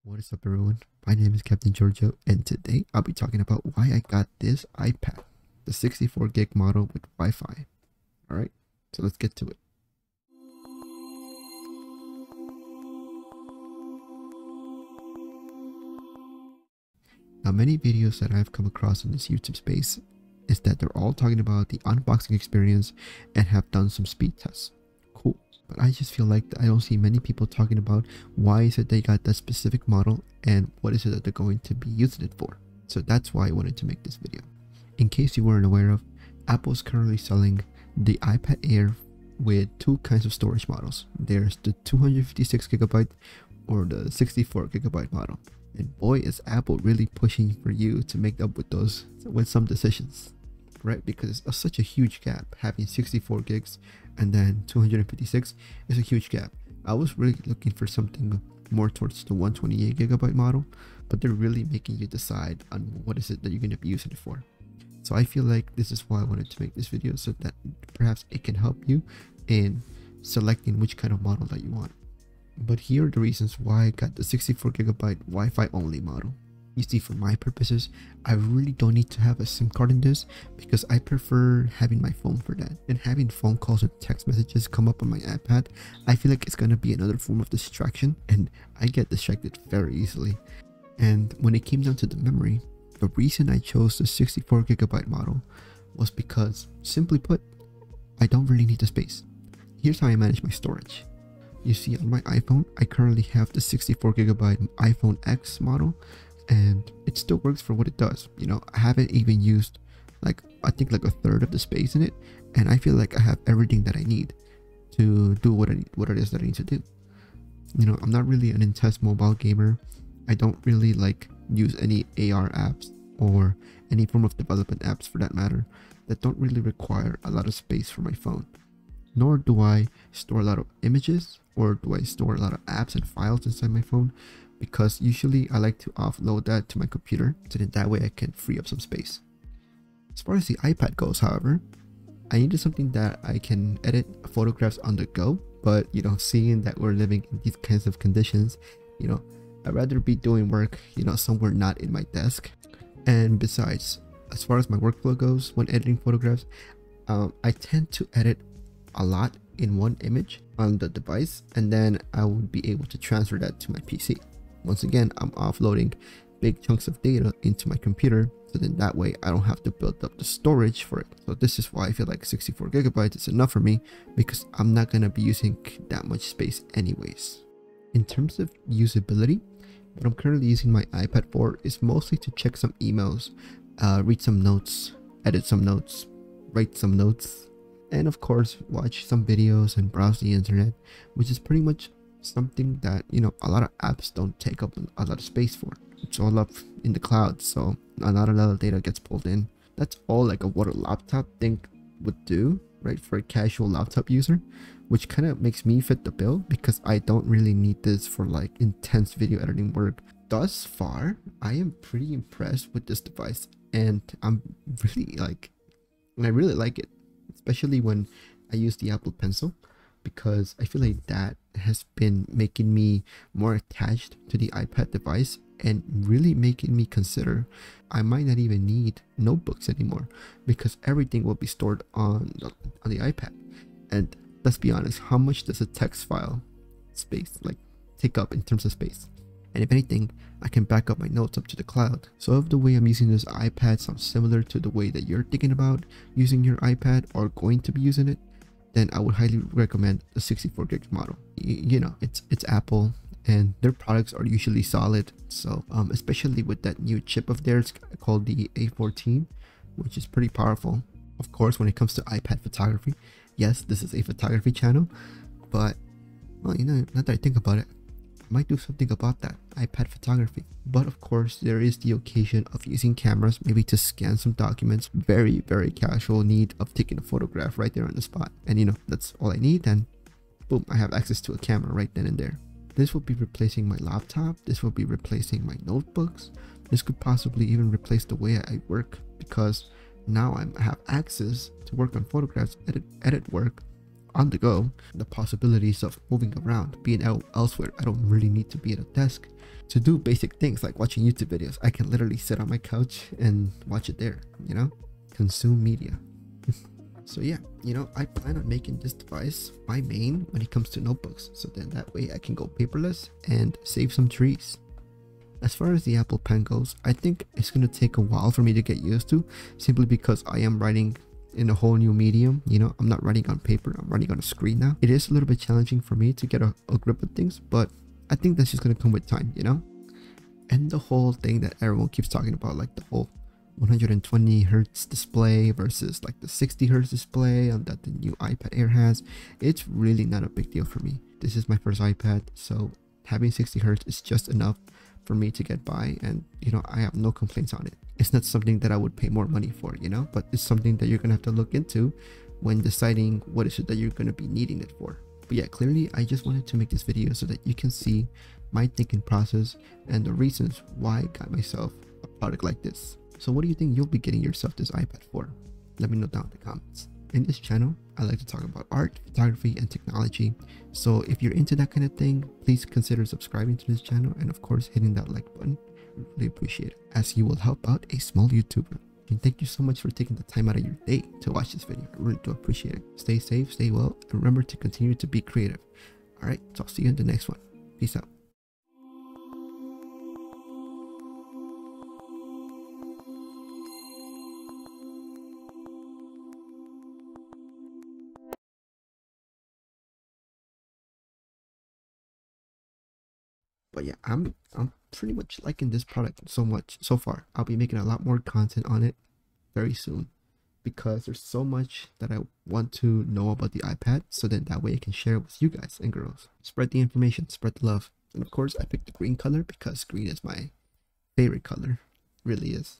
What is up, everyone? My name is Captain Giorgio, and today I'll be talking about why I got this iPad, the 64 gig model with Wi-Fi. Alright, so let's get to it. Now, many videos that I've come across in this YouTube space is that they're all talking about the unboxing experience and have done some speed tests. Cool. But I just feel like I don't see many people talking about why is it they got that specific model and what is it that they're going to be using it for. So that's why I wanted to make this video. In case you weren't aware of, Apple is currently selling the iPad Air with two kinds of storage models. There's the 256GB or the 64GB model. And boy, is Apple really pushing for you to make up with those with some decisions, right? Because it's such a huge gap. Having 64 gigs and then 256 is a huge gap. I was really looking for something more towards the 128GB model, but they're really making you decide on what is it that you're going to be using it for. So I feel like this is why I wanted to make this video, so that perhaps it can help you in selecting which kind of model that you want. But here are the reasons why I got the 64GB Wi-Fi only model. You see, for my purposes, I really don't need to have a SIM card in this because I prefer having my phone for that. And having phone calls and text messages come up on my iPad, I feel like it's going to be another form of distraction, and I get distracted very easily. And when it came down to the memory, the reason I chose the 64GB model was because, simply put, I don't really need the space. Here's how I manage my storage. You see, on my iPhone, I currently have the 64GB iPhone X model, and it still works for what it does. You know, I haven't even used I think a third of the space in it, and I feel like I have everything that I need to do what it is that I need to do. You know, I'm not really an intense mobile gamer. I don't really use any AR apps or any form of development apps for that matter that don't really require a lot of space for my phone. Nor do I store a lot of images or do I store a lot of apps and files inside my phone, because usually I like to offload that to my computer, so that way I can free up some space. As far as the iPad goes, however, I needed something that I can edit photographs on the go, but you know, seeing that we're living in these kinds of conditions, you know, I'd rather be doing work, you know, somewhere not in my desk. And besides, as far as my workflow goes when editing photographs, I tend to edit a lot in one image on the device, and then I would be able to transfer that to my PC. Once again, I'm offloading big chunks of data into my computer, so then that way I don't have to build up the storage for it. So this is why I feel like 64GB is enough for me, because I'm not going to be using that much space anyways. In terms of usability, what I'm currently using my iPad for is mostly to check some emails, read some notes, edit some notes, write some notes, and of course watch some videos and browse the internet, which is pretty much something that, you know, a lot of apps don't take up a lot of space for. It's all up in the cloud, so not a lot of data gets pulled in. That's all what a laptop thing would do, right, for a casual laptop user, which kind of makes me fit the bill because I don't really need this for intense video editing work. Thus far, I am pretty impressed with this device, and I'm really I really like it, especially when I use the Apple Pencil, because I feel like that has been making me more attached to the iPad device and really making me consider I might not even need notebooks anymore, because everything will be stored on the iPad. And let's be honest, how much does a text file space take up in terms of space? And if anything, I can back up my notes up to the cloud. So if the way I'm using this iPad sounds similar to the way that you're thinking about using your iPad or going to be using it, then I would highly recommend the 64GB model. You know, it's Apple, and their products are usually solid. So especially with that new chip of theirs called the A14, which is pretty powerful. Of course, when it comes to iPad photography, yes, this is a photography channel, but well, you know, now that I think about it, I might do something about that, iPad photography. But of course, there is the occasion of using cameras, maybe to scan some documents, very casual need of taking a photograph right there on the spot, and you know, that's all I need, and boom, I have access to a camera right then and there. This will be replacing my laptop, this will be replacing my notebooks, this could possibly even replace the way I work, because now I have access to work on photographs, edit work on the go, the possibilities of moving around, being out elsewhere. I don't really need to be at a desk to do basic things like watching YouTube videos. I can literally sit on my couch and watch it there, you know, consume media. So yeah, you know, I plan on making this device my main when it comes to notebooks, so then that way I can go paperless and save some trees. As far as the Apple Pen goes, I think it's going to take a while for me to get used to, simply because I am writing in a whole new medium. You know, I'm not writing on paper, I'm writing on a screen now. It is a little bit challenging for me to get a grip of things, but I think that's just going to come with time, you know. And the whole thing that everyone keeps talking about, like the whole 120 hertz display versus like the 60 hertz display that the new iPad Air has, it's really not a big deal for me. This is my first iPad, so having 60 hertz is just enough for me to get by, and you know, I have no complaints on it. It's not something that I would pay more money for, you know, but it's something that you're gonna have to look into when deciding what is it that you're gonna be needing it for. But yeah, clearly I just wanted to make this video so that you can see my thinking process and the reasons why I got myself a product like this. So what do you think you'll be getting yourself this iPad for? Let me know down in the comments. In this channel, I like to talk about art, photography, and technology. So if you're into that kind of thing, please consider subscribing to this channel and of course hitting that like button. I really appreciate it, as you will help out a small YouTuber. And thank you so much for taking the time out of your day to watch this video. I really do appreciate it. Stay safe, stay well, and remember to continue to be creative. Alright, so I'll see you in the next one. Peace out. But yeah, I'm pretty much liking this product so much so far. I'll be making a lot more content on it very soon, because there's so much that I want to know about the iPad, so then that way I can share it with you guys and girls. Spread the information, spread the love. And of course I picked the green color because green is my favorite color. Really is.